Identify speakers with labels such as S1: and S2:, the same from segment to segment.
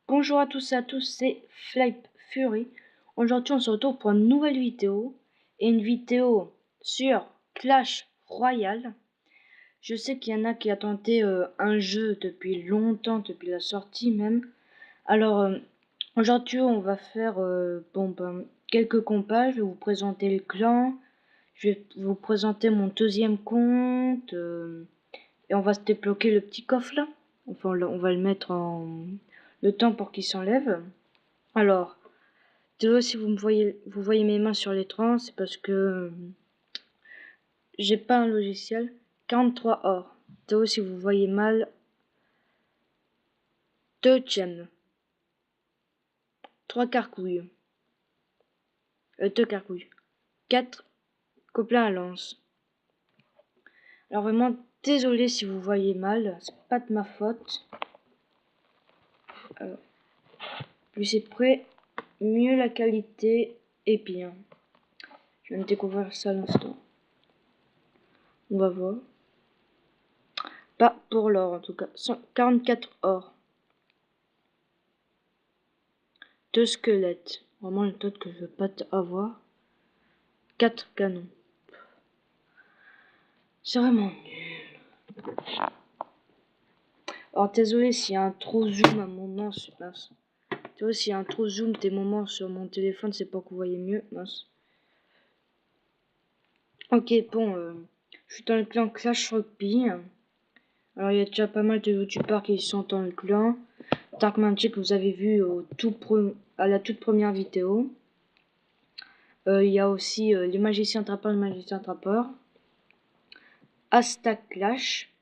S1: Bonjour à tous et à tous, c'est Flight Fury. Aujourd'hui, on se retrouve pour une nouvelle vidéo et une vidéo sur Clash Royale. Je sais qu'il y en a qui attendaient un jeu depuis longtemps, depuis la sortie même. Alors, aujourd'hui, on va faire quelques compas. Je vais vous présenter le clan. Je vais vous présenter mon deuxième compte. Et on va se débloquer le petit coffre là. Enfin, on va le mettre en le temps pour qu'il s'enlève. Alors, désolé si vous voyez mes mains sur l'écran, c'est parce que j'ai pas un logiciel. 43 or. Désolé si vous voyez mal. 2 gemmes. 3 carcouilles. 2 carcouilles. 4 copains à lance. Alors vraiment, désolé si vous voyez mal, c'est pas de ma faute. Plus c'est prêt, mieux la qualité est bien. Je viens de découvrir ça à l'instant. On va voir. Pas pour l'or en tout cas. 44 or. 2 squelettes. Vraiment le tot que je veux pas avoir. 4 canons. C'est vraiment nul. Alors désolé s'il y a un trop zoom à mon nom, c'est mince. Désolé s'il y a un trop zoom des moments sur mon téléphone, c'est pas que vous voyez mieux, mince. Ok, bon, je suis dans le clan Clash Rugby. Alors il y a déjà pas mal de youtubeurs qui sont dans le clan. Dark Magic, vous avez vu à la toute première vidéo. Il y a aussi les magiciens trappeurs, Hashtag Clash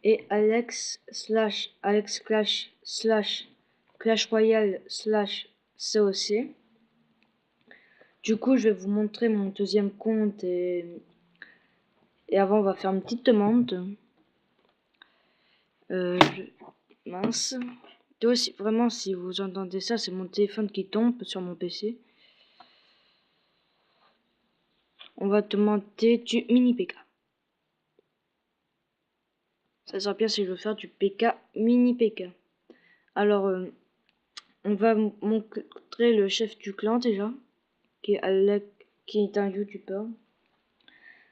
S1: et Alex Clash Clash Royale /COC. Du coup, je vais vous montrer mon deuxième compte et avant, on va faire une petite demande. Mince. Vraiment, si vous entendez ça, c'est mon téléphone qui tombe sur mon PC. On va demander du mini PK. Ça sera bien si je veux faire du PK mini PK. Alors, on va montrer le chef du clan déjà, qui est un youtubeur.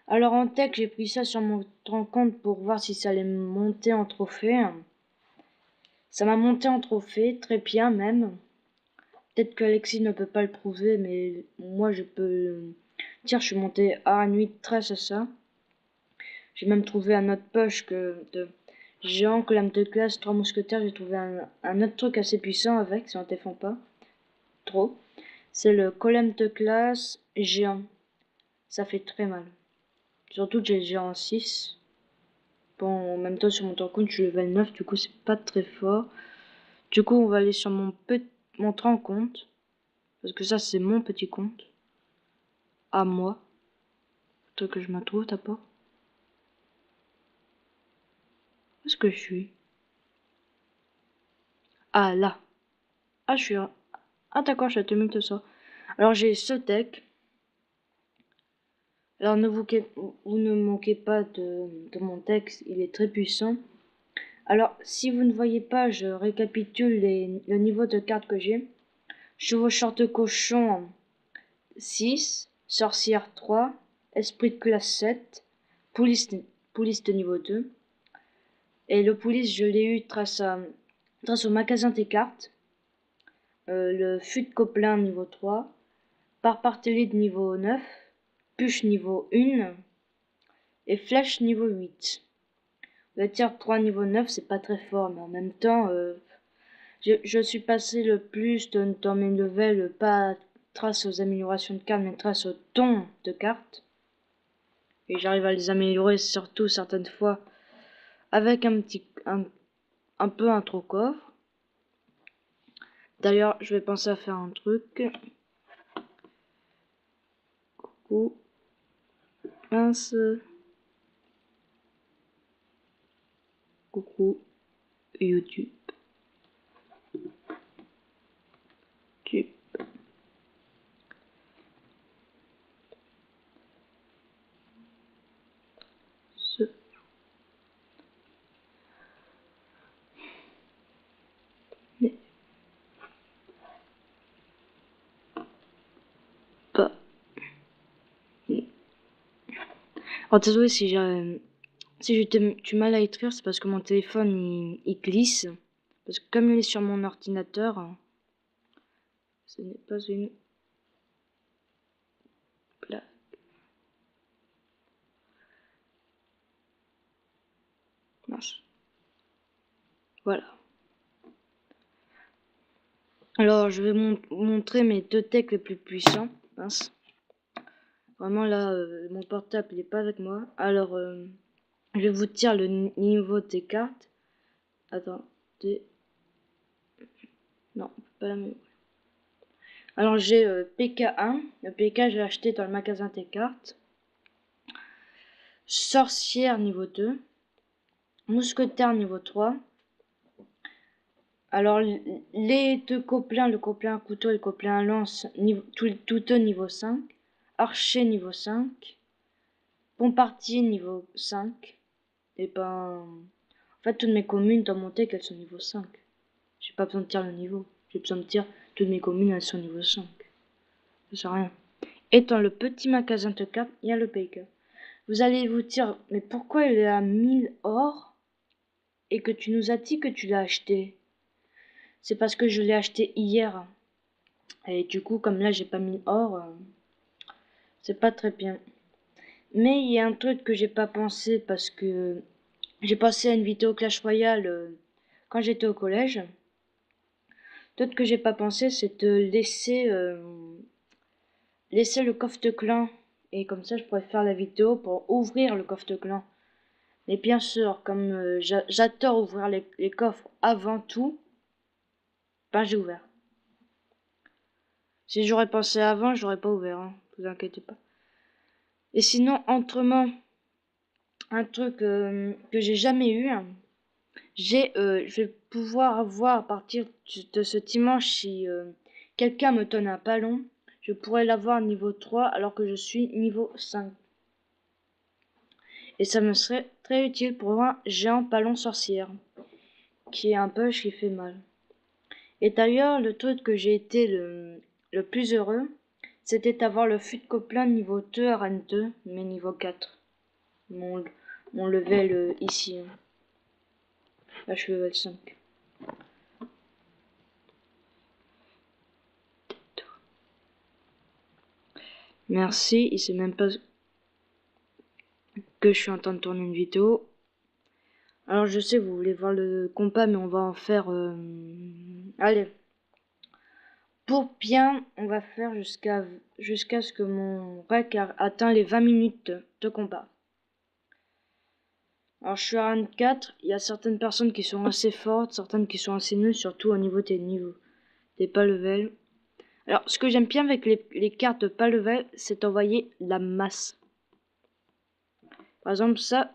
S1: Alors en tech, j'ai pris ça sur mon compte pour voir si ça allait me monter en trophée. Ça m'a monté en trophée, très bien même. Peut-être que Alexis ne peut pas le prouver, mais moi je peux dire je suis monté à nuit grâce à ça. J'ai même trouvé un autre push que de géant, colonne de glace, 3 mousquetaires. J'ai trouvé un autre truc assez puissant avec, si on ne défend pas trop. C'est le colonne de glace géant. Ça fait très mal. Surtout que j'ai géant 6. Bon, en même temps sur mon compte je suis level 9, du coup c'est pas très fort. Du coup on va aller sur mon compte. Parce que ça c'est mon petit compte. À moi. Toi que je me trouve d'abord. Où est-ce que je suis? Ah là. Ah je suis... Ah d'accord, je suis à 2200. Alors j'ai ce deck. Alors vous ne manquez pas de mon texte, il est très puissant. Alors si vous ne voyez pas, je récapitule le niveau de cartes que j'ai. Chevaucheur de cochon 6, sorcière 3, esprit de classe 7, police de niveau 2. Et le police je l'ai eu grâce au magasin des cartes. Le fut de Coplin niveau 3, Parpartelide niveau 9, Puche niveau 1 et Flèche niveau 8. Le tiers 3 niveau 9 c'est pas très fort, mais en même temps je suis passé le plus dans mes levels, pas grâce aux améliorations de cartes, mais grâce au ton de cartes. Et j'arrive à les améliorer surtout certaines fois avec un peu un trop coffre. D'ailleurs, je vais penser à faire un truc. Coucou. Mince. Coucou. YouTube. Oh, désolé si j'ai du mal à écrire, c'est parce que mon téléphone il glisse. Parce que comme il est sur mon ordinateur, ce n'est pas une blague. Mince. Voilà. Alors, je vais montrer mes deux decks les plus puissants. Mince. Vraiment là, mon portable il est pas avec moi. Alors, je vais vous dire le niveau des cartes. Attendez. Non, pas la même. Alors, j'ai PK1. Le PK, je l'ai acheté dans le magasin des cartes. Sorcière niveau 2. Mousquetaire niveau 3. Alors, les deux copains, le copain couteau et le copain lance, tout au niveau 5. Archer niveau 5. Bombardier niveau 5. Et ben, en fait, toutes mes communes dans mon deck, elles sont niveau 5. J'ai pas besoin de dire le niveau. J'ai besoin de dire toutes mes communes, elles sont niveau 5. Ça sert à rien. Et dans le petit magasin de cartes, il y a le Baker. Vous allez vous dire, mais pourquoi il est à 1000 or et que tu nous as dit que tu l'as acheté? C'est parce que je l'ai acheté hier. Et du coup, comme là, j'ai pas 1000 or, c'est pas très bien. Mais il y a un truc que j'ai pas pensé parce que j'ai passé à une vidéo Clash Royale quand j'étais au collège. D'autres que j'ai pas pensé, c'est de laisser le coffre de clan. Et comme ça, je pourrais faire la vidéo pour ouvrir le coffre de clan. Mais bien sûr, comme j'adore ouvrir les coffres avant tout, ben j'ai ouvert. Si j'aurais pensé avant, j'aurais pas ouvert, hein, vous inquiétez pas. Et sinon, autrement, un truc que j'ai jamais eu, hein, je vais pouvoir avoir à partir de ce dimanche, si quelqu'un me donne un ballon, je pourrais l'avoir niveau 3 alors que je suis niveau 5. Et ça me serait très utile pour un géant ballon sorcière, qui est un push qui fait mal. Et d'ailleurs, le truc que j'ai été le plus heureux, c'était d'avoir le fut copain niveau 2 à Rennes 2, mais niveau 4. Mon level ici. Hein. Là, je suis level 5. Merci, il sait même pas que je suis en train de tourner une vidéo. Alors je sais, vous voulez voir le compas, mais on va en faire... Allez. Pour bien, on va faire jusqu'à ce que mon rec atteint les 20 minutes de combat. Alors je suis à rang 4, il y a certaines personnes qui sont assez fortes, certaines qui sont assez nulles, surtout au niveau des niveaux, des pas level. Alors ce que j'aime bien avec les cartes de pas level, c'est d'envoyer la masse. Par exemple ça,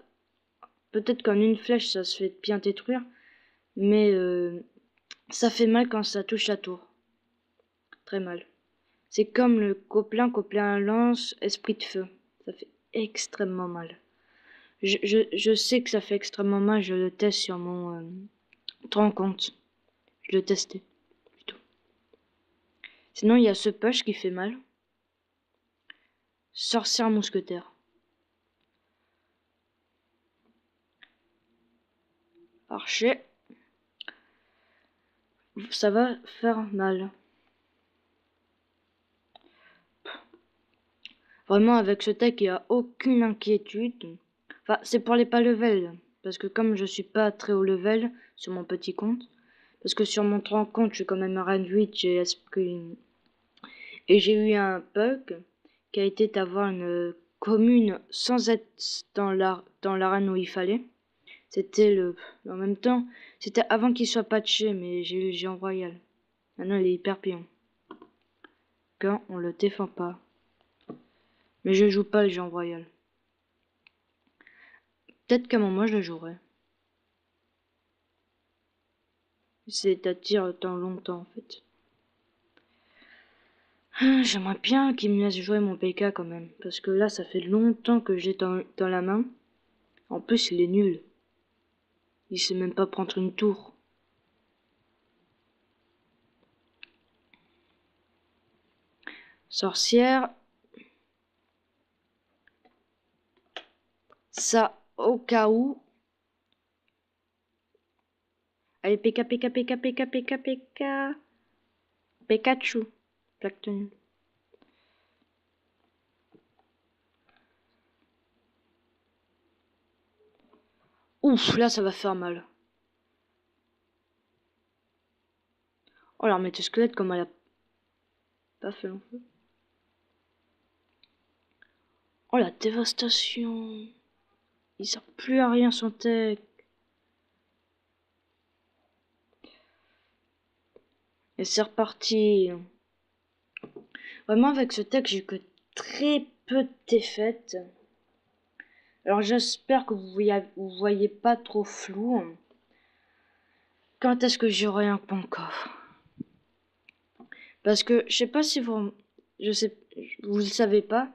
S1: peut-être qu'en une flèche ça se fait bien détruire, mais ça fait mal quand ça touche la tour. Très mal. C'est comme le copain lance, esprit de feu. Ça fait extrêmement mal. Je sais que ça fait extrêmement mal, je le teste sur mon... tu te rends compte? Je le testais, plutôt. Sinon, il y a ce push qui fait mal. Sorcière mousquetaire. Archer. Ça va faire mal. Vraiment, avec ce deck, il n'y a aucune inquiétude. Enfin, c'est pour les pas level. Parce que comme je suis pas très haut level sur mon petit compte, parce que sur mon grand compte, je suis quand même à rang 8, j'ai esprit... Et j'ai eu un bug qui a été d'avoir une commune sans être dans l'arène où il fallait. C'était en même temps, c'était avant qu'il soit patché, mais j'ai eu le géant royal. Maintenant, il est hyper pion. Quand on le défend pas. Mais je joue pas le géant royal. Peut-être qu'à un moment, je le jouerai. C'est-à-dire dans longtemps, en fait. J'aimerais bien qu'il me laisse jouer mon PK quand même. Parce que là, ça fait longtemps que j'ai dans la main. En plus, il est nul. Il sait même pas prendre une tour. Sorcière. ça au cas où. Allez, PK, PK, PK, PK, PK, PK. Pikachu. Plaque tenue. Ouf, là ça va faire mal. Oh l'armée de squelette comme elle a pas fait long feu. Oh la dévastation. Il sert plus à rien son tech. Et c'est reparti. Vraiment avec ce tech j'ai eu que très peu de défaites. Alors j'espère que vous voyez pas trop flou. Quand est-ce que j'aurai un bon coffre? Parce que je sais pas si vous le savez pas,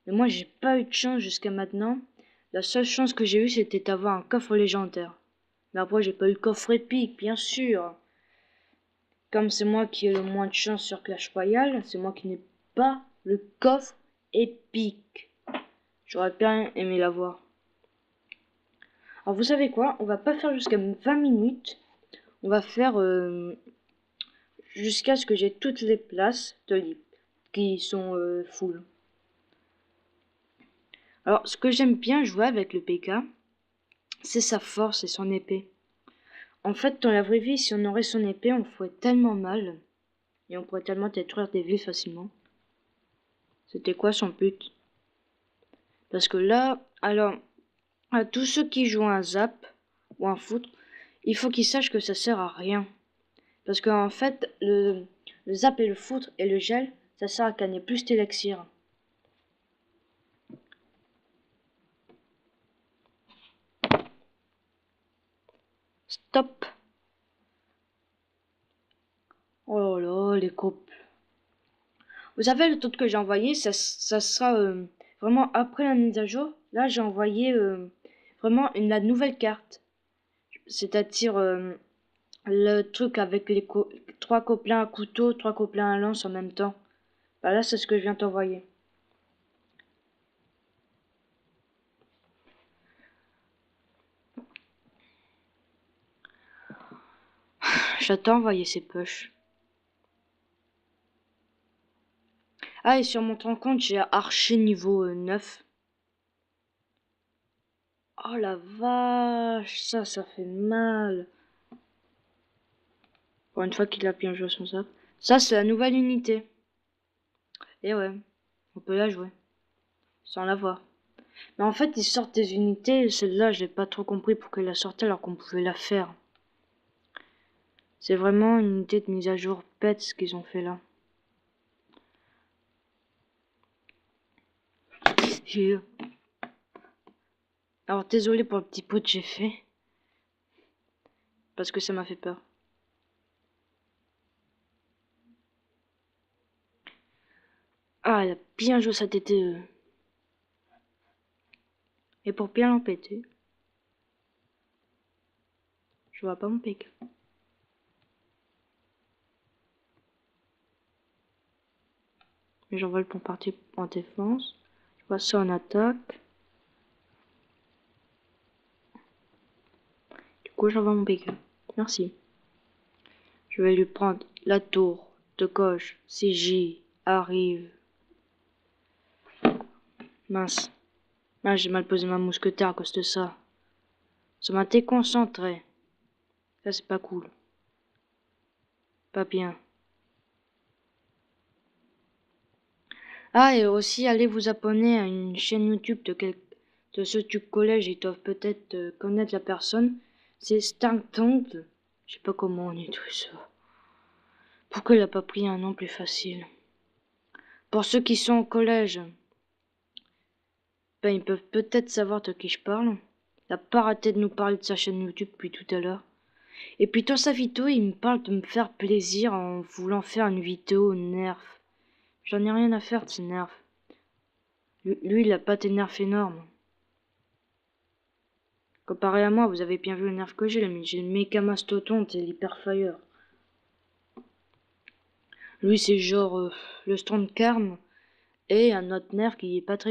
S1: mais moi j'ai pas eu de chance jusqu'à maintenant. La seule chance que j'ai eue c'était d'avoir un coffre légendaire. Mais après j'ai pas eu le coffre épique, bien sûr. Comme c'est moi qui ai le moins de chance sur Clash Royale, c'est moi qui n'ai pas le coffre épique. J'aurais bien aimé l'avoir. Alors vous savez quoi? On va pas faire jusqu'à 20 minutes. On va faire jusqu'à ce que j'ai toutes les places de libre qui sont full. Alors ce que j'aime bien jouer avec le PK, c'est sa force et son épée. En fait, dans la vraie vie, si on aurait son épée, on ferait tellement mal. Et on pourrait tellement détruire des villes facilement. C'était quoi son but? Parce que là, alors, à tous ceux qui jouent un zap ou un foot, il faut qu'ils sachent que ça sert à rien. Parce qu'en fait, le zap et le foot et le gel, ça sert à gagner plus d'élixir. Stop. Oh là là, les couples. Vous savez, le truc que j'ai envoyé, ça sera vraiment après la mise à jour. Là, j'ai envoyé vraiment la nouvelle carte. C'est-à-dire le truc avec les 3 copains à couteau, 3 copains à lance en même temps. Bah là, c'est ce que je viens d'envoyer. J'attends envoyer ces push. Ah, et sur mon compte, j'ai archer niveau 9. Oh la vache, ça fait mal. Pour une fois qu'il a bien joué son zap. Ça, c'est la nouvelle unité. Et ouais, on peut la jouer. Sans la voir. Mais en fait, ils sortent des unités, et celle-là, j'ai pas trop compris pourquoi ils la sortaient alors qu'on pouvait la faire. C'est vraiment une unité de mise à jour bête ce qu'ils ont fait là. Alors désolé pour le petit pot que j'ai fait. Parce que ça m'a fait peur. Ah, elle a bien joué sa TTE. Et pour bien l'empêter, je vois pas mon PK. Mais j'envoie le pont parti en défense. Je vois ça en attaque. Du coup, j'envoie mon PK. Merci. Je vais lui prendre la tour de gauche. Si J arrive. Mince. Ah, j'ai mal posé ma mousquetaire à cause de ça. Ça m'a déconcentré. Ça, c'est pas cool. Pas bien. Ah, et aussi, allez vous abonner à une chaîne YouTube de ceux du collège. Ils doivent peut-être connaître la personne. C'est Stanktongue. Je sais pas comment on dit tout ça. Pourquoi il a pas pris un nom plus facile? Pour ceux qui sont au collège, ben ils peuvent peut-être savoir de qui je parle. Il a pas arrêté de nous parler de sa chaîne YouTube depuis tout à l'heure. Et puis dans sa vidéo, il me parle de me faire plaisir en voulant faire une vidéo nerf. J'en ai rien à faire de ces nerfs. Lui, il a pas des nerfs énormes. Comparé à moi, vous avez bien vu le nerf que j'ai le méga mastodonte et l'hyperfire. Lui, c'est genre le Stormcarm et un autre nerf qui est pas très